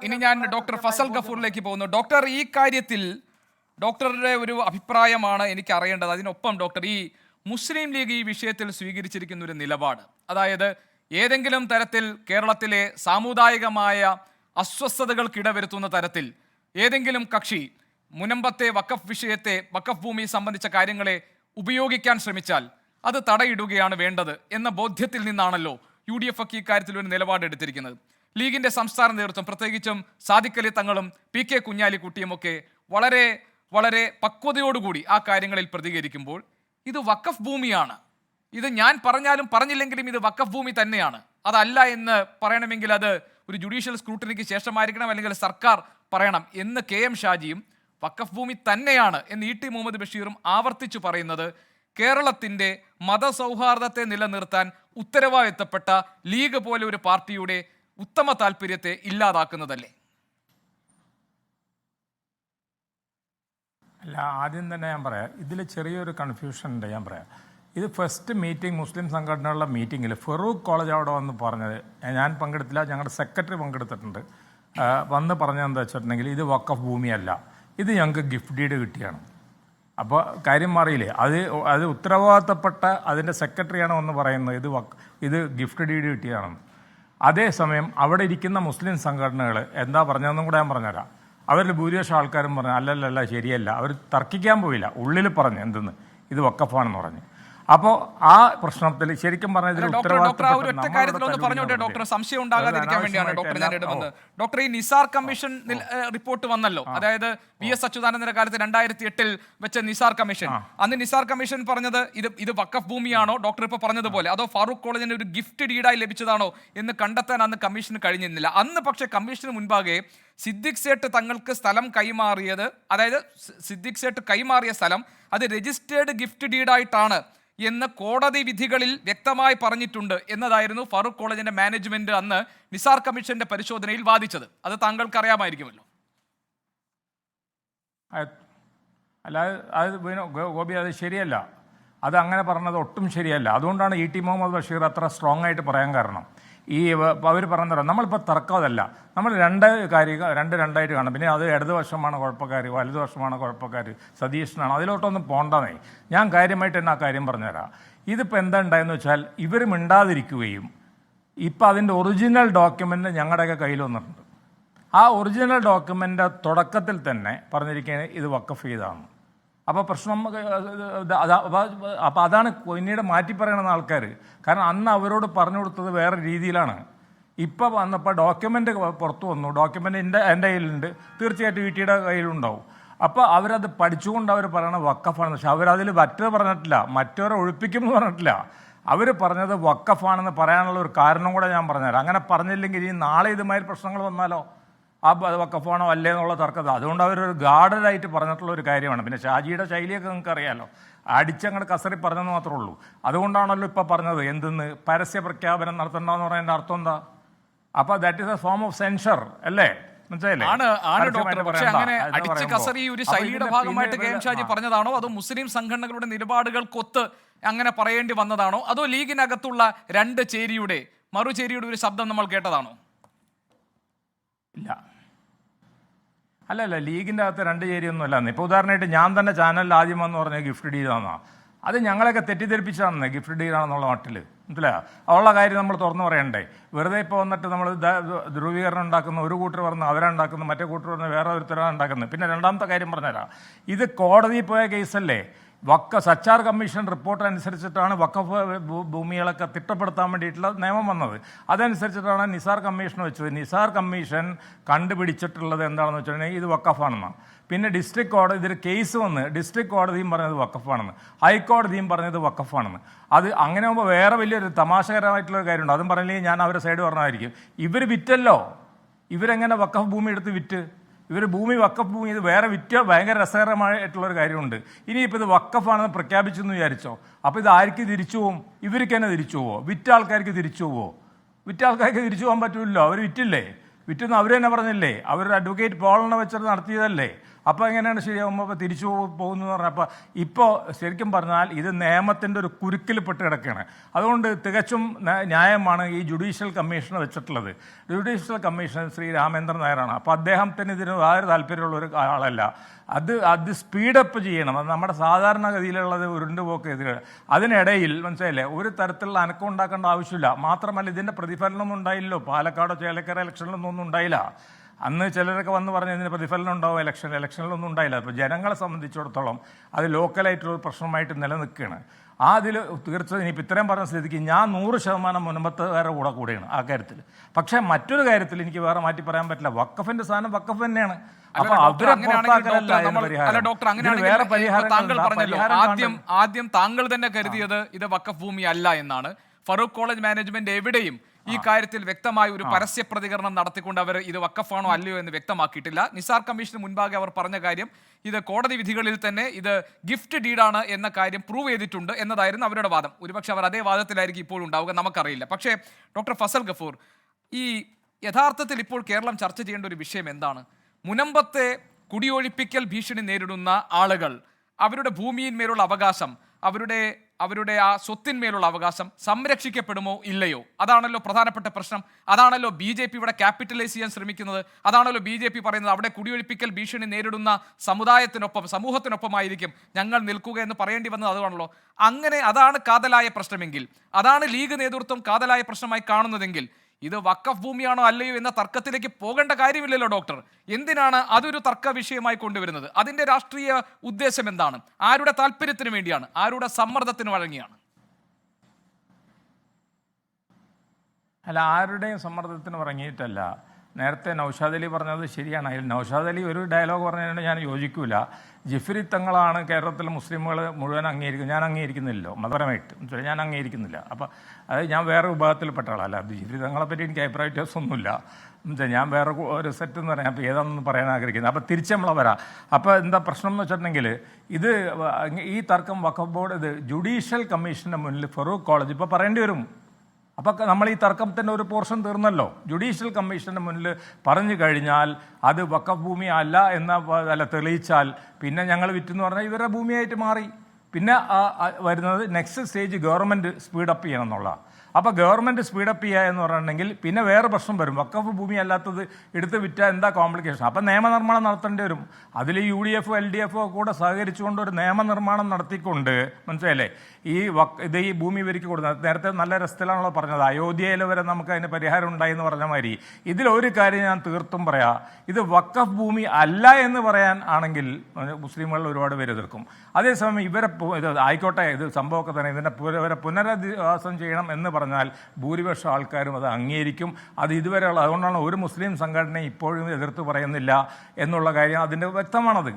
ഇനി ഞാൻ ഡോക്ടർ ഫസൽ ഗഫൂറിലേക്ക് പോകുന്നു. ഡോക്ടർ, ഈ കാര്യത്തിൽ ഡോക്ടറുടെ ഒരു അഭിപ്രായമാണ് എനിക്ക് അറിയേണ്ടത്. അതിനൊപ്പം ഡോക്ടർ, ഈ മുസ്ലിം ലീഗ് ഈ വിഷയത്തിൽ സ്വീകരിച്ചിരിക്കുന്ന ഒരു നിലപാട്, അതായത് ഏതെങ്കിലും തരത്തിൽ കേരളത്തിലെ സാമുദായികമായ അസ്വസ്ഥതകൾക്കിടവരുത്തുന്ന തരത്തിൽ ഏതെങ്കിലും കക്ഷി മുനമ്പത്തെ വഖഫ് വിഷയത്തെ, വഖഫ് ഭൂമി സംബന്ധിച്ച കാര്യങ്ങളെ ഉപയോഗിക്കാൻ ശ്രമിച്ചാൽ അത് തടയിടുകയാണ് വേണ്ടത് എന്ന ബോധ്യത്തിൽ നിന്നാണല്ലോ UDF ഒക്കെ ഇക്കാര്യത്തിൽ ഒരു നിലപാടെടുത്തിരിക്കുന്നത്. ലീഗിന്റെ സംസ്ഥാന നേതൃത്വം, പ്രത്യേകിച്ചും സാദിഖ് അലി തങ്ങളും PK കുഞ്ഞാലിക്കുട്ടിയുമൊക്കെ വളരെ വളരെ പക്വതയോടുകൂടി ആ കാര്യങ്ങളിൽ പ്രതികരിക്കുമ്പോൾ ഇത് വഖഫ് ഭൂമിയാണ്, ഇത് ഞാൻ പറഞ്ഞാലും പറഞ്ഞില്ലെങ്കിലും ഇത് വഖഫ് ഭൂമി തന്നെയാണ്, അതല്ല എന്ന് പറയണമെങ്കിൽ അത് ഒരു ജുഡീഷ്യൽ സ്ക്രൂട്ടിനിക്ക് ശേഷമായിരിക്കണം, അല്ലെങ്കിൽ സർക്കാർ പറയണം എന്ന് KM ഷാജിയും വഖഫ് ഭൂമി തന്നെയാണ് എന്ന് ET മുഹമ്മദ് ബഷീറും ആവർത്തിച്ചു പറയുന്നത് കേരളത്തിൻ്റെ മതസൗഹാർദ്ദത്തെ നിലനിർത്താൻ ഉത്തരവാദിത്തപ്പെട്ട ലീഗ് പോലെ ഒരു പാർട്ടിയുടെ ഉത്തമ താല്പര്യത്തെ ഇല്ലാതാക്കുന്നതല്ലേ? അല്ല, ആദ്യം തന്നെ ഞാൻ പറയാം, ഇതിൽ ചെറിയൊരു കൺഫ്യൂഷൻ ഉണ്ട്. ഞാൻ പറയാം, ഇത് ഫസ്റ്റ് മീറ്റിംഗ്, മുസ്ലിം സംഘടനകളുടെ മീറ്റിങ്ങിൽ ഫറൂഖ് കോളേജ് അവിടെ വന്ന് പറഞ്ഞത്, ഞാൻ പങ്കെടുത്തില്ല, ഞങ്ങളുടെ സെക്രട്ടറി പങ്കെടുത്തിട്ടുണ്ട്, വന്ന് പറഞ്ഞതെന്താ വെച്ചിട്ടുണ്ടെങ്കിൽ ഇത് വഖഫ് ഭൂമിയല്ല, ഇത് ഞങ്ങൾക്ക് ഗിഫ്റ്റ് ഡീഡ് കിട്ടിയാണ്. അപ്പോൾ കാര്യം മാറിയില്ലേ? അത് ഉത്തരവാദിത്തപ്പെട്ട അതിൻ്റെ സെക്രട്ടറിയാണ് വന്ന് പറയുന്നത് ഇത് ഗിഫ്റ്റ് ഡീഡ് കിട്ടിയതാണെന്ന്. അതേസമയം അവിടെ ഇരിക്കുന്ന മുസ്ലിം സംഘടനകൾ എന്താ പറഞ്ഞതെന്നും കൂടെ ഞാൻ പറഞ്ഞുതരാം. അവരിൽ ഭൂരിപക്ഷം ആൾക്കാരും പറഞ്ഞു അല്ലല്ല ശരിയല്ല, അവർ തർക്കിക്കാൻ പോയില്ല, ഉള്ളിൽ പറഞ്ഞു എന്തെന്ന് ഇത് വഖഫാണെന്ന് പറഞ്ഞു. അപ്പോൾ ആ പ്രശ്നത്തിൽ ശരിക്കും പറഞ്ഞാൽ ഡോക്ടർ സംശയം ഉണ്ടാകാതിരിക്കാൻ വേണ്ടിയാണ് ഡോക്ടർ ഞാൻ ഇടുന്നത്. ഡോക്ടർ, ഈ നിസാർ കമ്മീഷൻ റിപ്പോർട്ട് വന്നല്ലോ, അതായത് VS അച്യുതാനന്ദന്റെ കാലത്ത് 2008 വെച്ച നിസാർ കമ്മീഷൻ. അന്ന് നിസാർ കമ്മീഷൻ പറഞ്ഞത് ഇത് വഖഫ് ഭൂമിയാണോ ഡോക്ടർ ഇപ്പോൾ പറഞ്ഞതുപോലെ, അതോ ഫാറൂഖ് കോളേജിന് ഒരു ഗിഫ്റ്റ് ഡീഡായി ലഭിച്ചതാണോ എന്ന് കണ്ടെത്താൻ അന്ന് കമ്മീഷന് കഴിഞ്ഞിരുന്നില്ല. അന്ന് പക്ഷേ കമ്മീഷന് മുൻപാകെ സിദ്ദിഖ് സേട്ട് തങ്ങൾക്ക് സ്ഥലം കൈമാറിയത്, അതായത് സിദ്ദിഖ് സേട്ട് കൈമാറിയ സ്ഥലം അത് രജിസ്റ്റേർഡ് ഗിഫ്റ്റ് ഡീഡായിട്ടാണ് എന്ന് കോടതി വിധികളിൽ വ്യക്തമായി പറഞ്ഞിട്ടുണ്ട് എന്നതായിരുന്നു ഫാറൂഖ് കോളേജിന്റെ മാനേജ്മെന്റ് അന്ന് നിസാർ കമ്മീഷന്റെ പരിശോധനയിൽ വാദിച്ചത്. അത് താങ്കൾക്ക് അറിയാമായിരിക്കുമല്ലോ. അല്ല, അത് ഗോപി, അത് ശരിയല്ല, അത് അങ്ങനെ പറഞ്ഞത് ഒട്ടും ശരിയല്ല. അതുകൊണ്ടാണ് ET മുഹമ്മദ് ബഷീർ അത്ര സ്ട്രോങ് ആയിട്ട് പറയാൻ കാരണം. അവർ പറഞ്ഞതല്ല, നമ്മളിപ്പോൾ തർക്കമല്ല, നമ്മൾ രണ്ടായിട്ട് കാണും. പിന്നെ അത് ഇടതുവശമാണ് കുഴപ്പക്കാർ, വലതുവശമാണ് കുഴപ്പക്കാർ, സതീശനാണ്, അതിലോട്ടൊന്നും പോകണ്ടെന്നേ. ഞാൻ കാര്യമായിട്ട് തന്നെ ആ കാര്യം പറഞ്ഞുതരാം. ഇതിപ്പോൾ എന്താ ഉണ്ടായെന്ന് വെച്ചാൽ ഇവർ മിണ്ടാതിരിക്കുകയും ഇപ്പം അതിൻ്റെ ഒറിജിനൽ ഡോക്യുമെൻ്റ് ഞങ്ങളുടെയൊക്കെ കയ്യിൽ വന്നിട്ടുണ്ട്. ആ ഒറിജിനൽ ഡോക്യുമെൻ്റ് തുടക്കത്തിൽ തന്നെ പറഞ്ഞിരിക്കുന്നത് ഇത് വഖഫ് ചെയ്തതാണ്. അപ്പോൾ പ്രശ്നം അപ്പോൾ അതാണ് പിന്നീട് മാറ്റി പറയണമെന്ന് ആൾക്കാർ. കാരണം അന്ന് അവരോട് പറഞ്ഞു കൊടുത്തത് വേറെ രീതിയിലാണ്. ഇപ്പോൾ വന്നപ്പോൾ ഡോക്യുമെൻ്റ് പുറത്തു വന്നു, ഡോക്യുമെൻ്റ് എൻ്റെ കയ്യിലുണ്ട്, തീർച്ചയായിട്ടും ETയുടെ കയ്യിലുണ്ടാവും. അപ്പോൾ അവരത് പഠിച്ചുകൊണ്ട് അവർ പറയണത് വഖഫാണെന്ന്. പക്ഷെ അവരതിൽ മറ്റത് പറഞ്ഞിട്ടില്ല, മറ്റവരെ ഒഴിപ്പിക്കുമെന്ന് പറഞ്ഞിട്ടില്ല. അവർ പറഞ്ഞത് വഖഫാണെന്ന് പറയാനുള്ള ഒരു കാരണം കൂടെ ഞാൻ പറഞ്ഞുതരാം. അങ്ങനെ പറഞ്ഞില്ലെങ്കിൽ ഈ നാളെ ഇതുമാതിരി പ്രശ്നങ്ങൾ വന്നാലോ, അത് വഖഫാണോ അല്ലേ എന്നുള്ള തർക്കത. അതുകൊണ്ട് അവരൊരു ഗാർഡനായിട്ട് പറഞ്ഞിട്ടുള്ള ഒരു കാര്യമാണ്. പിന്നെ ഷാജിയുടെ ശൈലിയൊക്കെ നിങ്ങൾക്ക് അറിയാമല്ലോ, അടിച്ചങ്ങോട്ട് കസറി പറഞ്ഞെന്ന് മാത്രമേ ഉള്ളൂ. അതുകൊണ്ടാണല്ലോ ഇപ്പോൾ പറഞ്ഞത് എന്തെന്ന് പരസ്യ പ്രഖ്യാപനം നടത്തണ്ടെന്ന് പറയുന്നതിൻ്റെ അർത്ഥം എന്താ? അപ്പോൾ that is A form of censure അല്ലേ? പക്ഷേ അങ്ങനെ അടിച്ച് കസറി ഒരു ശൈലിയുടെ ഭാഗമായിട്ട് KM ഷാജി പറഞ്ഞതാണോ, അതോ മുസ്ലിം സംഘടനകളുടെ നിലപാടുകൾക്കൊത്ത് അങ്ങനെ പറയേണ്ടി വന്നതാണോ, അതോ ലീഗിനകത്തുള്ള രണ്ട് ചേരിയുടെ മറുചേരിയുടെ ഒരു ശബ്ദം നമ്മൾ കേട്ടതാണോ? ഇല്ല, അല്ലല്ല, ലീഗിൻ്റെ അകത്ത് രണ്ട് ചേരിയൊന്നും അല്ലാന്ന്. ഇപ്പോൾ ഉദാഹരണമായിട്ട് ഞാൻ തന്നെ ചാനലിൽ ആദ്യം വന്ന് പറഞ്ഞാൽ ഗിഫ്റ്റ് ഡീലാണെന്നാണ്. അത് ഞങ്ങളെയൊക്കെ തെറ്റിദ്ധരിപ്പിച്ചാണെന്നേ ഗിഫ്റ്റ് ഡീലാണെന്നുള്ള മട്ടിൽ, മനസ്സിലായോ? ഉള്ള കാര്യം നമ്മൾ തുറന്നു പറയണ്ടേ? വെറുതെ ഇപ്പോൾ വന്നിട്ട് നമ്മൾ ധ്രുവീകരണം ഉണ്ടാക്കുന്ന ഒരു കൂട്ടർ പറഞ്ഞ് അവരുണ്ടാക്കുന്നു, മറ്റേ കൂട്ടർ പറഞ്ഞ് വേറെ ഒരുത്തരാണ് ഉണ്ടാക്കുന്നത്. പിന്നെ രണ്ടാമത്തെ കാര്യം പറഞ്ഞുതരാം, ഇത് കോടതിയിൽ പോയ കേസല്ലേ. സച്ചാർ കമ്മീഷൻ റിപ്പോർട്ട് അനുസരിച്ചിട്ടാണ് വഖഫ് ഭൂമികളൊക്കെ തിട്ടപ്പെടുത്താൻ വേണ്ടിയിട്ടുള്ള നിയമം വന്നത്. അതനുസരിച്ചിട്ടാണ് നിസാർ കമ്മീഷൻ വെച്ചത്. നിസാർ കമ്മീഷൻ കണ്ടുപിടിച്ചിട്ടുള്ളത് എന്താണെന്ന് വെച്ചിട്ടുണ്ടെങ്കിൽ ഇത് വഖഫാണെന്നാണ്. പിന്നെ ഡിസ്ട്രിക്ട് കോടതി ഇതൊരു കേസ് വന്ന് ഡിസ്ട്രിക്ട് കോടതിയും പറഞ്ഞത് വഖഫാണെന്ന്, ഹൈക്കോടതിയും പറഞ്ഞത് വഖഫാണെന്ന്. അത് അങ്ങനെ ആകുമ്പോൾ വേറെ വലിയൊരു തമാശകരമായിട്ടുള്ളൊരു കാര്യമുണ്ട്. അതും പറഞ്ഞില്ലെങ്കിൽ ഞാൻ അവരുടെ സൈഡ് പറഞ്ഞതായിരിക്കും. ഇവർ വിറ്റല്ലോ, ഇവരെങ്ങനെ വഖഫ് ഭൂമി എടുത്ത് വിറ്റ്? ഇവർ ഭൂമി വഖഫ് ഭൂമി ഇത് വേറെ വിറ്റ ഭയങ്കര രസകരമായിട്ടുള്ളൊരു കാര്യമുണ്ട്. ഇനിയിപ്പോൾ ഇത് വഖഫാണെന്ന് പ്രഖ്യാപിച്ചെന്ന് വിചാരിച്ചോ, അപ്പോൾ ഇത് ആർക്ക് തിരിച്ചു പോവും? ഇവർക്ക് തന്നെ തിരിച്ചു പോവോ? വിറ്റ ആൾക്കാർക്ക് തിരിച്ചു പോവോ? വിറ്റ ആൾക്കാർക്ക് തിരിച്ചു പോകാൻ പറ്റില്ലല്ലോ, അവർ വിറ്റില്ലേ. വിറ്റെന്ന് അവർ തന്നെ പറഞ്ഞില്ലേ, അവരൊരു അഡ്വക്കേറ്റ് പോളിനെ വെച്ചിട്ട് നടത്തിയതല്ലേ. അപ്പോൾ എങ്ങനെയാണ് ശരിയാകുമ്പോൾ അപ്പോൾ തിരിച്ചു പോകുന്നു എന്ന് പറഞ്ഞപ്പോൾ ഇപ്പോൾ ശരിക്കും പറഞ്ഞാൽ ഇത് നിയമത്തിൻ്റെ ഒരു കുരുക്കിൽ പെട്ട് കിടക്കുകയാണ്. അതുകൊണ്ട് തികച്ചും ന്യായമാണ് ഈ ജുഡീഷ്യൽ കമ്മീഷൻ വെച്ചിട്ടുള്ളത്. ജുഡീഷ്യൽ കമ്മീഷൻ ശ്രീ രാമേന്ദ്രൻ നായരാണ്. അപ്പോൾ അദ്ദേഹത്തിന് ഇതിന് യാതൊരു താല്പര്യമുള്ള ഒരു ആളല്ല. അത് സ്പീഡപ്പ് ചെയ്യണം. അത് നമ്മുടെ സാധാരണഗതിയിലുള്ളത് ഉരുണ്ടുപോക്ക് ചെയ്ത് അതിനിടയിൽ മനസ്സിലായില്ലേ, ഒരു തരത്തിലുള്ള അനക്കം ഉണ്ടാക്കേണ്ട ആവശ്യമില്ല. മാത്രമല്ല ഇതിൻ്റെ പ്രതിഫലനമൊന്നും ഉണ്ടായില്ലല്ലോ. പാലക്കാടോ ചേലക്കര ഇലക്ഷനിലൊന്നും ഉണ്ടായില്ല. അന്ന് ചിലരൊക്കെ വന്ന് പറഞ്ഞ് ഇതിന് പ്രതിഫലനം ഉണ്ടാവും ഇലക്ഷനിലൊന്നും ഉണ്ടായില്ല. അപ്പോൾ ജനങ്ങളെ സംബന്ധിച്ചിടത്തോളം അത് ലോക്കലായിട്ടുള്ള പ്രശ്നമായിട്ട് നിലനിൽക്കുകയാണ്. അതിൽ തീർച്ചയായും ഇനിയിപ്പോൾ ഇത്രയും പറഞ്ഞ സ്ഥിതിക്ക് ഞാൻ 100% മുൻപത്തുകാരുടെ കൂടെയാണ് ആ കാര്യത്തിൽ. പക്ഷേ മറ്റൊരു കാര്യത്തിൽ എനിക്ക് വേറെ മാറ്റി പറയാൻ പറ്റില്ല. വഖഫിൻ്റെ സാധനം വഖഫ് തന്നെയാണ്. അപ്പൊ അവരെ വേറെ പരിഹാരം ആദ്യം താങ്കൾ തന്നെ കരുതിയത് ഇത് വഖഫ് ഭൂമി അല്ല എന്നാണ്. ഫറൂഖ് കോളേജ് മാനേജ്മെന്റ് എവിടെയും ഈ കാര്യത്തിൽ വ്യക്തമായ ഒരു പരസ്യ പ്രതികരണം നടത്തിക്കൊണ്ട് അവർ ഇത് വഖഫാണോ അല്ലയോ എന്ന് വ്യക്തമാക്കിയിട്ടില്ല. നിസാർ കമ്മീഷന് മുൻപാകെ അവർ പറഞ്ഞ കാര്യം ഇത് കോടതി വിധികളിൽ തന്നെ ഇത് ഗിഫ്റ്റ് ഡീഡാണ് എന്ന കാര്യം പ്രൂവ് ചെയ്തിട്ടുണ്ട് എന്നതായിരുന്നു അവരുടെ വാദം. ഒരുപക്ഷെ അവർ അതേ വാദത്തിലായിരിക്കും ഇപ്പോൾ ഉണ്ടാവുക, നമുക്കറിയില്ല. പക്ഷേ ഡോക്ടർ ഫസൽ ഗഫൂർ, ഈ യഥാർത്ഥത്തിൽ ഇപ്പോൾ കേരളം ചർച്ച ചെയ്യേണ്ട ഒരു വിഷയം എന്താണ്? മുനമ്പത്തെ കുടിയൊഴിപ്പിക്കൽ ഭീഷണി നേരിടുന്ന ആളുകൾ അവരുടെ ഭൂമിയിന്മേലുള്ള അവകാശം, അവരുടെ ആ സ്വത്തിന്മേലുള്ള അവകാശം സംരക്ഷിക്കപ്പെടുമോ ഇല്ലയോ? അതാണല്ലോ പ്രധാനപ്പെട്ട പ്രശ്നം. അതാണല്ലോ BJP ഇവിടെ ക്യാപിറ്റലൈസ് ചെയ്യാൻ ശ്രമിക്കുന്നത്. അതാണല്ലോ BJP പറയുന്നത് അവിടെ കുടിയൊഴിപ്പിക്കൽ ഭീഷണി നേരിടുന്ന സമൂഹത്തിനൊപ്പമായിരിക്കും ഞങ്ങൾ നിൽക്കുക എന്ന് പറയേണ്ടി വന്നത്. അതാണല്ലോ അങ്ങനെ. അതാണ് കാതലായ പ്രശ്നമെങ്കിൽ, അതാണ് ലീഗ് നേതൃത്വം കാതലായ പ്രശ്നമായി കാണുന്നതെങ്കിൽ ഇത് വഖഫ് ഭൂമിയാണോ അല്ലയോ എന്ന തർക്കത്തിലേക്ക് പോകേണ്ട കാര്യമില്ലല്ലോ ഡോക്ടർ. എന്തിനാണ് അതൊരു തർക്ക വിഷയമായി കൊണ്ടുവരുന്നത്? അതിന്റെ രാഷ്ട്രീയ ഉദ്ദേശം എന്താണ്? ആരുടെ താല്പര്യത്തിന് വേണ്ടിയാണ്? ആരുടെ സമ്മർദ്ദത്തിന് വഴങ്ങിയാണ്? അല്ല, ആരുടെയും സമ്മർദ്ദത്തിന് വഴങ്ങിയിട്ടല്ല. നേരത്തെ നൗഷാദ് അലി പറഞ്ഞത് ശരിയാണ്. അതിൽ നൗഷാദ് അലി ഒരു ഡയലോഗ് പറഞ്ഞതിന് ഞാൻ യോജിക്കൂല. ജിഫ്രി തങ്ങളാണ് കേരളത്തിലെ മുസ്ലിമുകൾ മുഴുവൻ അംഗീകരിക്കുന്നത്. ഞാൻ അംഗീകരിക്കുന്നില്ലല്ലോ, മതപരമായിട്ട് ഞാൻ അംഗീകരിക്കുന്നില്ല. അപ്പോൾ അത് ഞാൻ വേറെ വിഭാഗത്തിൽപ്പെട്ട ആളല്ല. ജിഫ്രി തങ്ങളെ പറ്റി എനിക്ക് അഭിപ്രായ വ്യത്യാസമൊന്നുമില്ല. ഞാൻ വേറെ ഒരു സെറ്റ് എന്ന് പറയാം. അപ്പോൾ ഏതാണെന്ന് പറയാൻ ആഗ്രഹിക്കുന്നത്. അപ്പോൾ തിരിച്ച് നമ്മളെ വരാം. അപ്പോൾ എന്താ പ്രശ്നം എന്ന് വെച്ചിട്ടുണ്ടെങ്കിൽ ഇത് ഈ തർക്കം വഖഫ് ബോർഡ് ഇത് ജുഡീഷ്യൽ കമ്മീഷൻ്റെ മുന്നിൽ ഫറൂഖ് കോളേജ് ഇപ്പോൾ പറയേണ്ടി വരും. അപ്പോൾ നമ്മൾ ഈ തർക്കത്തിൻ്റെ ഒരു പോർഷൻ തീർന്നല്ലോ. ജുഡീഷ്യൽ കമ്മീഷൻ്റെ മുന്നിൽ പറഞ്ഞു കഴിഞ്ഞാൽ അത് വഖഫ് ഭൂമി അല്ല അല്ല തെളിയിച്ചാൽ പിന്നെ ഞങ്ങൾ വിറ്റെന്ന് പറഞ്ഞാൽ ഇവരുടെ ഭൂമിയായിട്ട് മാറി. പിന്നെ വരുന്നത് നെക്സ്റ്റ് സ്റ്റേജ് ഗവൺമെൻറ് സ്പീഡപ്പ് ചെയ്യണം എന്നുള്ള. അപ്പോൾ ഗവൺമെൻറ് സ്പീഡപ്പ് ചെയ്യുക എന്ന് പറഞ്ഞിട്ടുണ്ടെങ്കിൽ പിന്നെ വേറെ പ്രശ്നം വരും. വഖഫ് ഭൂമി അല്ലാത്തത് എടുത്ത് വിറ്റാൽ എന്താ കോംപ്ലിക്കേഷൻ? അപ്പം നിയമനിർമ്മാണം നടത്തേണ്ടി വരും. അതിൽ UDF LDF കൂടെ സഹകരിച്ചുകൊണ്ട് ഒരു നിയമനിർമ്മാണം നടത്തിക്കൊണ്ട് മനസ്സിലല്ലേ ഈ ഭൂമി ഇവർക്ക് കൊടുക്കുന്നത്. നേരത്തെ നല്ല രസത്തിലാണല്ലോ പറഞ്ഞത്, അയോധ്യയിൽ വരെ നമുക്ക് അതിന് പരിഹാരം ഉണ്ടായി എന്ന് പറഞ്ഞ മാതിരി ഇതിലൊരു കാര്യം ഞാൻ തീർത്തും പറയാം. ഇത് വഖഫ് ഭൂമി അല്ല എന്ന് പറയാൻ ആണെങ്കിൽ മുസ്ലിമുകളിൽ ഒരുപാട് പേര് എതിർക്കും. അതേസമയം ഇത് ആയിക്കോട്ടെ, ഇത് സംഭവമൊക്കെ തന്നെ ഇവരെ പുനരധിവാസം ചെയ്യണം എന്ന് പറഞ്ഞാൽ ഭൂരിപക്ഷം ആൾക്കാരും അത് അംഗീകരിക്കും. അത് ഇതുവരെയുള്ള അതുകൊണ്ടാണ് ഒരു മുസ്ലിം സംഘടന ഇപ്പോഴും എതിർത്ത് പറയുന്നില്ല എന്നുള്ള കാര്യം അതിൻ്റെ വ്യക്തമാണത്.